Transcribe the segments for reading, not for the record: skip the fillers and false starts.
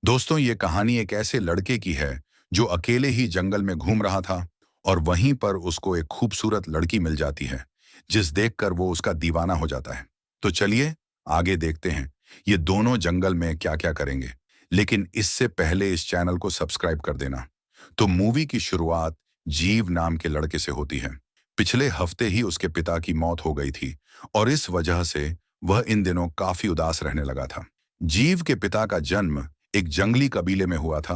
दोस्तों, ये कहानी एक ऐसे लड़के की है जो अकेले ही जंगल में घूम रहा था और वहीं पर उसको एक खूबसूरत लड़की मिल जाती है जिस देखकर वो उसका दीवाना हो जाता है। तो चलिए आगे देखते हैं ये दोनों जंगल में क्या क्या करेंगे। लेकिन इससे पहले इस चैनल को सब्सक्राइब कर देना। तो मूवी की शुरुआत जीव नाम के लड़के से होती है। पिछले हफ्ते ही उसके पिता की मौत हो गई थी और इस वजह से वह इन दिनों काफी उदास रहने लगा था। जीव के पिता का जन्म एक जंगली कबीले में हुआ था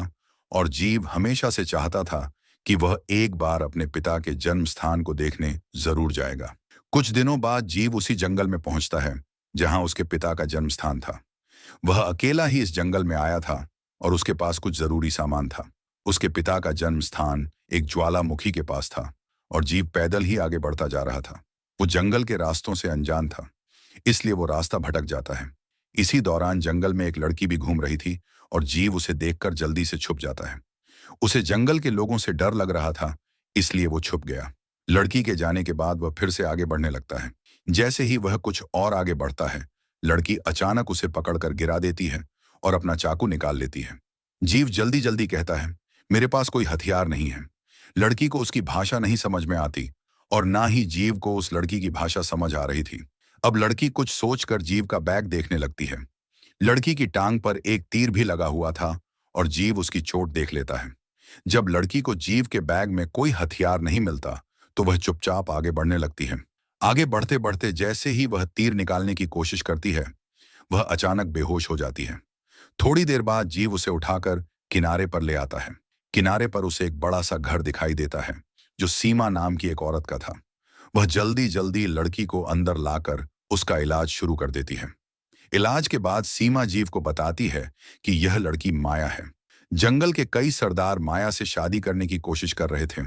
और जीव हमेशा से चाहता था कि वह एक बार अपने पिता के जन्म स्थान को देखने जरूर जाएगा। कुछ दिनों बाद जीव उसी जंगल में पहुंचता है जहां उसके पिता का जन्म स्थान था। वह अकेला ही इस जंगल में आया था और उसके पास कुछ जरूरी सामान था। उसके पिता का जन्म स्थान एक ज्वालामुखी के पास था और जीव पैदल ही आगे बढ़ता जा रहा था। वो जंगल के रास्तों से अनजान था, इसलिए वो रास्ता भटक जाता है। इसी दौरान जंगल में एक लड़की भी घूम रही थी और जीव उसे देखकर जल्दी से छुप जाता है। उसे जंगल के लोगों से डर लग रहा था, इसलिए वो छुप गया। लड़की के जाने के बाद वह फिर से आगे बढ़ने लगता है। जैसे ही वह कुछ और आगे बढ़ता है, लड़की अचानक उसे पकड़कर गिरा देती है और अपना चाकू निकाल लेती है। जीव जल्दी जल्दी कहता है, मेरे पास कोई हथियार नहीं है। लड़की को उसकी भाषा नहीं समझ में आती और ना ही जीव को उस लड़की की भाषा समझ आ रही थी। अब लड़की कुछ सोचकर जीव का बैग देखने लगती है। लड़की की टांग पर एक तीर भी लगा हुआ था और जीव उसकी चोट देख लेता है। जब लड़की को जीव के बैग में कोई हथियार नहीं मिलता तो वह चुपचाप आगे बढ़ने लगती है। आगे बढ़ते बढ़ते जैसे ही वह तीर निकालने की कोशिश करती है, वह अचानक बेहोश हो जाती है। थोड़ी देर बाद जीव उसे उठाकर किनारे पर ले आता है। किनारे पर उसे एक बड़ा सा घर दिखाई देता है जो सीमा नाम की एक औरत का था। वह जल्दी जल्दी लड़की को अंदर लाकर उसका इलाज शुरू कर देती है। इलाज के बाद सीमा जीव को बताती है कि यह लड़की माया है। जंगल के कई सरदार माया से शादी करने की कोशिश कर रहे थे,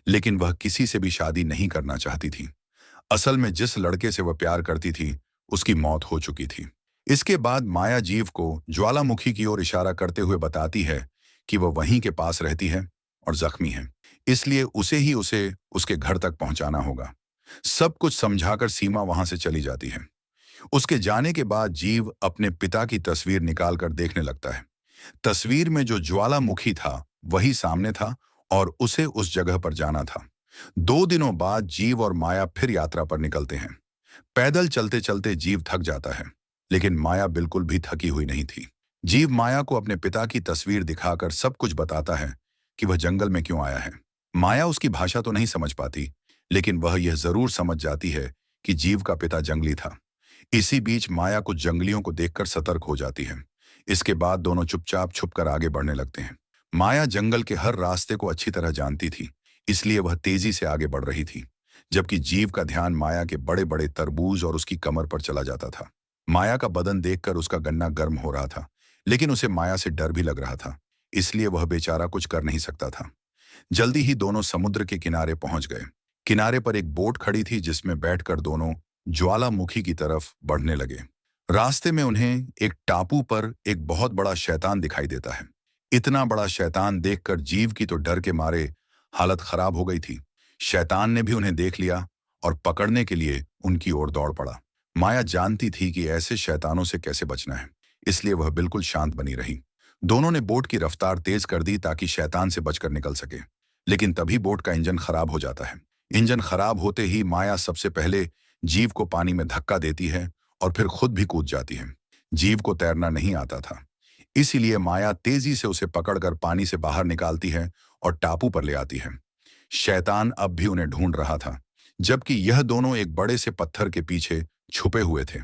लेकिन वह किसी से भी शादी नहीं करना चाहती थी। असल में जिस लड़के से वह प्यार करती थी, उसकी मौत हो चुकी थी। इसके बाद माया जीव को ज्वालामुखी की ओर इशारा करते हुए बताती है कि वह वहीं के पास रहती है और जख्मी है, इसलिए उसे उसके घर तक पहुंचाना होगा। सब कुछ समझाकर सीमा वहां से चली जाती है। उसके जाने के बाद जीव अपने पिता की तस्वीर निकालकर देखने लगता है। तस्वीर में जो ज्वालामुखी था वही सामने था और उसे उस जगह पर जाना था। 2 दिनों बाद जीव और माया फिर यात्रा पर निकलते हैं। पैदल चलते चलते जीव थक जाता है, लेकिन माया बिल्कुल भी थकी हुई नहीं थी। जीव माया को अपने पिता की तस्वीर दिखाकर सब कुछ बताता है कि वह जंगल में क्यों आया है। माया उसकी भाषा तो नहीं समझ पाती, लेकिन वह यह जरूर समझ जाती है कि जीव का पिता जंगली था। इसी बीच माया कुछ जंगलियों को देखकर सतर्क हो जाती है। इसके बाद दोनों चुपचाप छुपकर आगे बढ़ने लगते हैं। माया जंगल के हर रास्ते को अच्छी तरह जानती थी, इसलिए वह तेजी से आगे बढ़ रही थी, जबकि जीव का ध्यान माया के बड़े बड़े तरबूज और उसकी कमर पर चला जाता था। माया का बदन देखकर उसका गन्ना गर्म हो रहा था, लेकिन उसे माया से डर भी लग रहा था, इसलिए वह बेचारा कुछ कर नहीं सकता था। जल्दी ही दोनों समुद्र के किनारे पहुंच गए। किनारे पर एक बोट खड़ी थी जिसमें बैठकर दोनों ज्वालामुखी की तरफ बढ़ने लगे। रास्ते में उन्हें एक टापू पर एक बहुत बड़ा शैतान दिखाई देता है। इतना बड़ा शैतान देखकर जीव की तो डर के मारे हालत खराब हो गई थी। शैतान ने भी उन्हें देख लिया और पकड़ने के लिए उनकी ओर दौड़ पड़ा। माया जानती थी कि ऐसे शैतानों से कैसे बचना है, इसलिए वह बिल्कुल शांत बनी रही। दोनों ने बोट की रफ्तार तेज कर दी ताकि शैतान से बचकर निकल सके, लेकिन तभी बोट का इंजन खराब हो जाता है। इंजन खराब होते ही माया सबसे पहले जीव को पानी में धक्का देती है और फिर खुद भी कूद जाती है। जीव को तैरना नहीं आता था, इसीलिए माया तेजी से उसे पकड़कर पानी से बाहर निकालती है और टापू पर ले आती है। शैतान अब भी उन्हें ढूंढ रहा था, जबकि यह दोनों एक बड़े से पत्थर के पीछे छुपे हुए थे।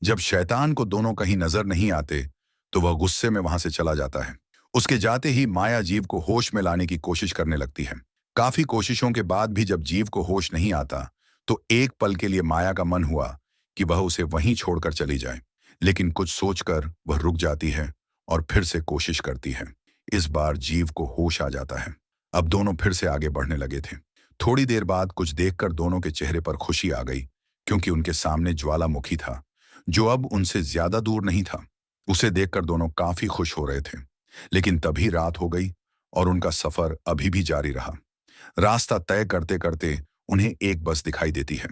जब शैतान को दोनों कहीं नजर नहीं आते, तो वह गुस्से में वहां से चला जाता है। उसके जाते ही माया जीव को होश में लाने की कोशिश करने लगती है। काफी कोशिशों के बाद भी जब जीव को होश नहीं आता, तो एक पल के लिए माया का मन हुआ कि वह उसे वहीं छोड़कर चली जाए, लेकिन कुछ सोचकर वह रुक जाती है और फिर से कोशिश करती है। इस बार जीव को होश आ जाता है। अब दोनों फिर से आगे बढ़ने लगे थे। थोड़ी देर बाद कुछ देखकर दोनों के चेहरे पर खुशी आ गई, क्योंकि उनके सामने ज्वालामुखी था जो अब उनसे ज्यादा दूर नहीं था। उसे देखकर दोनों काफी खुश हो रहे थे, लेकिन तभी रात हो गई और उनका सफर अभी भी जारी रहा। रास्ता तय करते करते उन्हें एक बस दिखाई देती है।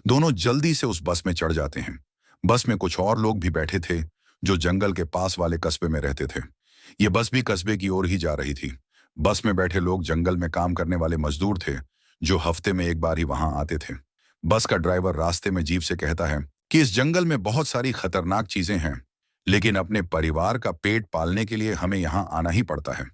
दोनों जल्दी से उस बस में चढ़ जाते हैं। बस में कुछ और लोग भी बैठे थे जो जंगल के पास वाले कस्बे में रहते थे। ये बस भी कस्बे की ओर ही जा रही थी। बस में बैठे लोग जंगल में काम करने वाले मजदूर थे, जो हफ्ते में एक बार ही वहां आते थे। बस का ड्राइवर रास्ते में जीव से कहता है कि इस जंगल में बहुत सारी खतरनाक चीजें हैं, लेकिन अपने परिवार का पेट पालने के लिए हमें यहाँ आना ही पड़ता है।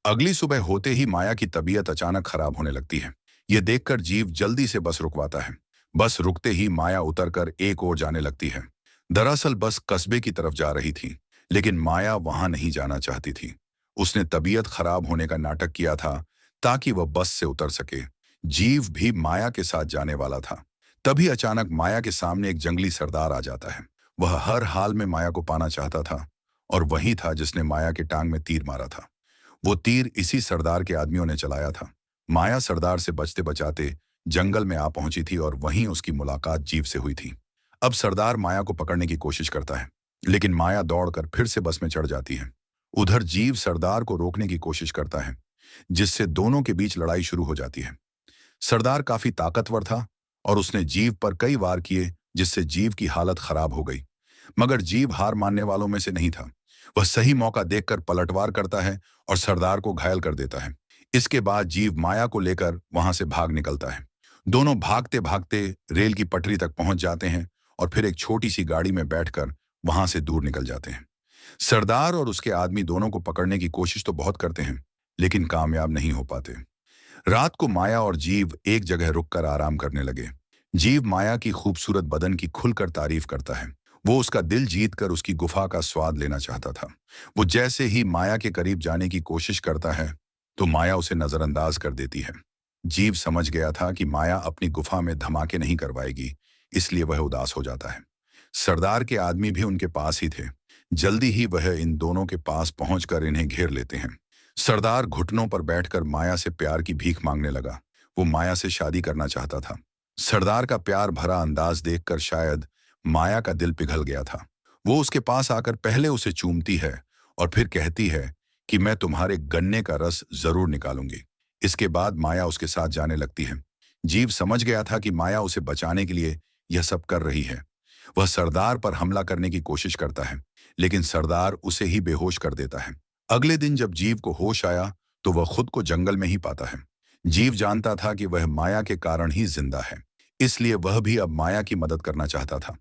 अगली सुबह होते ही माया की तबीयत अचानक खराब होने लगती है। ये देखकर जीव जल्दी से बस रुकवाता है। बस रुकते ही माया उतरकर एक ओर जाने लगती है। दरअसल बस कस्बे की तरफ जा रही थी, लेकिन माया वहां नहीं जाना चाहती थी। उसने तबीयत खराब होने का नाटक किया था ताकि वह बस से उतर सके। जीव भी माया के साथ जाने वाला था। तभी अचानक माया के सामने एक जंगली सरदार आ जाता है। वह हर हाल में माया को पाना चाहता था, और वही था जिसने माया के टांग में तीर मारा था। वो तीर इसी सरदार के आदमियों ने चलाया था। माया सरदार से बचते बचाते जंगल में आ पहुंची थी, और वहीं उसकी मुलाकात जीव से हुई थी। अब सरदार माया को पकड़ने की कोशिश करता है, लेकिन माया दौड़कर फिर से बस में चढ़ जाती है। उधर जीव सरदार को रोकने की कोशिश करता है, जिससे दोनों के बीच लड़ाई शुरू हो जाती है। सरदार काफी ताकतवर था, और उसने जीव पर कई वार किए, जिससे जीव की हालत खराब हो गई। मगर जीव हार मानने वालों में से नहीं था। वह सही मौका देखकर पलटवार करता है और सरदार को घायल कर देता है। इसके बाद जीव माया को लेकर वहां से भाग निकलता है। दोनों भागते भागते रेल की पटरी तक पहुंच जाते हैं, और फिर एक छोटी सी गाड़ी में बैठकर वहां से दूर निकल जाते हैं। सरदार और उसके आदमी दोनों को पकड़ने की कोशिश तो बहुत करते हैं, लेकिन कामयाब नहीं हो पाते। रात को माया और जीव एक जगह रुककर आराम करने लगे। जीव माया की खूबसूरत बदन की खुलकर तारीफ करता है। वो उसका दिल जीतकर उसकी गुफा का स्वाद लेना चाहता था। वो जैसे ही माया के करीब जाने की कोशिश करता है, तो माया उसे नजरअंदाज कर देती है। जीव समझ गया था कि माया अपनी गुफा में धमाके नहीं करवाएगी, इसलिए वह उदास हो जाता है। सरदार के आदमी भी उनके पास ही थे। जल्दी ही वह इन दोनों के पास पहुंचकर इन्हें घेर लेते हैं। सरदार घुटनों पर बैठकर माया से प्यार की भीख मांगने लगा। वो माया से शादी करना चाहता था। सरदार का प्यार भरा अंदाज देखकर शायद माया का दिल पिघल गया था। वो उसके पास आकर पहले उसे चूमती है, और फिर कहती है कि मैं तुम्हारे गन्ने का रस जरूर निकालूंगी। इसके बाद माया उसके साथ जाने लगती है। जीव समझ गया था कि माया उसे बचाने के लिए यह सब कर रही है। वह सरदार पर हमला करने की कोशिश करता है, लेकिन सरदार उसे ही बेहोश कर देता है। अगले दिन जब जीव को होश आया, तो वह खुद को जंगल में ही पाता है। जीव जानता था कि वह माया के कारण ही जिंदा है, इसलिए वह भी अब माया की मदद करना चाहता था।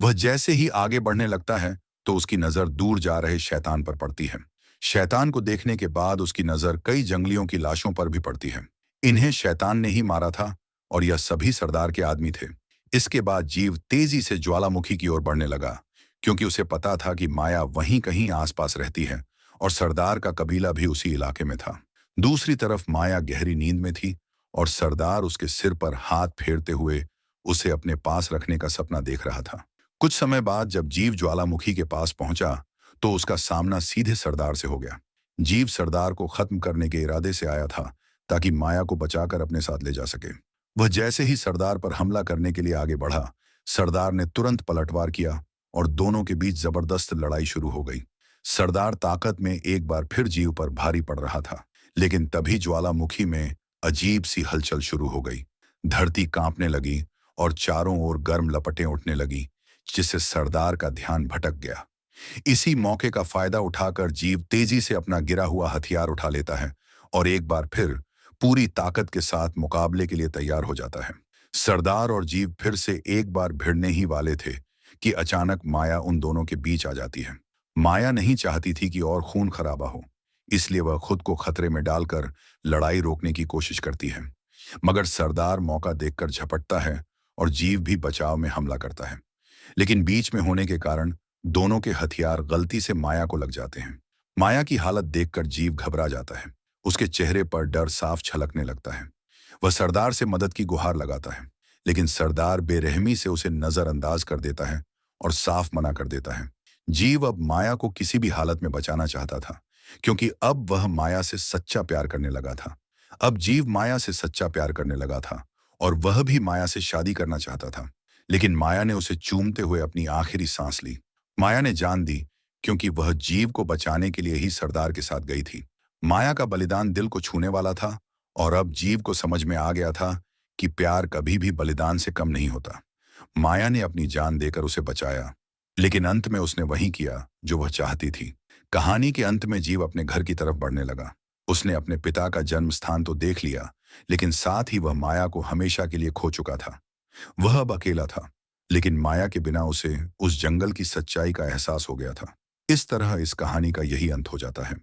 वह जैसे ही आगे बढ़ने लगता है, तो उसकी नजर दूर जा रहे शैतान पर पड़ती है। शैतान को देखने के बाद उसकी नजर कई जंगलियों की लाशों पर भी पड़ती है। इन्हें शैतान ने ही मारा था, और यह सभी सरदार के आदमी थे। इसके बाद जीव तेजी से ज्वालामुखी की ओर बढ़ने लगा, क्योंकि उसे पता था कि माया वहीं कहीं आसपास रहती है, और सरदार का कबीला भी उसी इलाके में था। दूसरी तरफ माया गहरी नींद में थी, और सरदार उसके सिर पर हाथ फेरते हुए उसे अपने पास रखने का सपना देख रहा था। कुछ समय बाद जब जीव ज्वालामुखी के पास पहुंचा, तो उसका सामना सीधे सरदार से हो गया। जीव सरदार को खत्म करने के इरादे से आया था, ताकि माया को बचाकर अपने साथ ले जा सके। वह जैसे ही सरदार पर हमला करने के लिए आगे बढ़ा, सरदार ने तुरंत पलटवार किया, और दोनों के बीच जबरदस्त लड़ाई शुरू हो गई। सरदार ताकत में एक बार फिर जीव पर भारी पड़ रहा था, लेकिन तभी ज्वालामुखी में अजीब सी हलचल शुरू हो गई। धरती कांपने लगी, और चारों ओर गर्म लपटें उठने लगी, जिससे सरदार का ध्यान भटक गया। इसी मौके का फायदा उठाकर जीव तेजी से अपना गिरा हुआ हथियार उठा लेता है, और एक बार फिर पूरी ताकत के साथ मुकाबले के लिए तैयार हो जाता है। सरदार और जीव फिर से एक बार भिड़ने ही वाले थे कि अचानक माया उन दोनों के बीच आ जाती है। माया नहीं चाहती थी कि और खून खराबा हो, इसलिए वह खुद को खतरे में डालकर लड़ाई रोकने की कोशिश करती है। मगर सरदार मौका देखकर झपटता है, और जीव भी बचाव में हमला करता है। लेकिन बीच में होने के कारण दोनों के हथियार गलती से माया को लग जाते हैं। माया की हालत देखकर जीव घबरा जाता है। उसके चेहरे पर डर साफ छलकने लगता है। वह सरदार से मदद की गुहार लगाता है, लेकिन सरदार बेरहमी से उसे नजरअंदाज कर देता है और साफ मना कर देता है। जीव अब माया को किसी भी हालत में बचाना चाहता था, क्योंकि अब वह माया से सच्चा प्यार करने लगा था। अब जीव माया से सच्चा प्यार करने लगा था, और वह भी माया से शादी करना चाहता था। लेकिन माया ने उसे चूमते हुए अपनी आखिरी सांस ली। माया ने जान दी, क्योंकि वह जीव को बचाने के लिए ही सरदार के साथ गई थी। माया का बलिदान दिल को छूने वाला था, और अब जीव को समझ में आ गया था कि प्यार कभी भी बलिदान से कम नहीं होता। माया ने अपनी जान देकर उसे बचाया, लेकिन अंत में उसने वही किया जो वह चाहती थी। कहानी के अंत में जीव अपने घर की तरफ बढ़ने लगा। उसने अपने पिता का जन्म स्थान तो देख लिया, लेकिन साथ ही वह माया को हमेशा के लिए खो चुका था। वह अब अकेला था, लेकिन माया के बिना उसे उस जंगल की सच्चाई का एहसास हो गया था। इस तरह इस कहानी का यही अंत हो जाता है।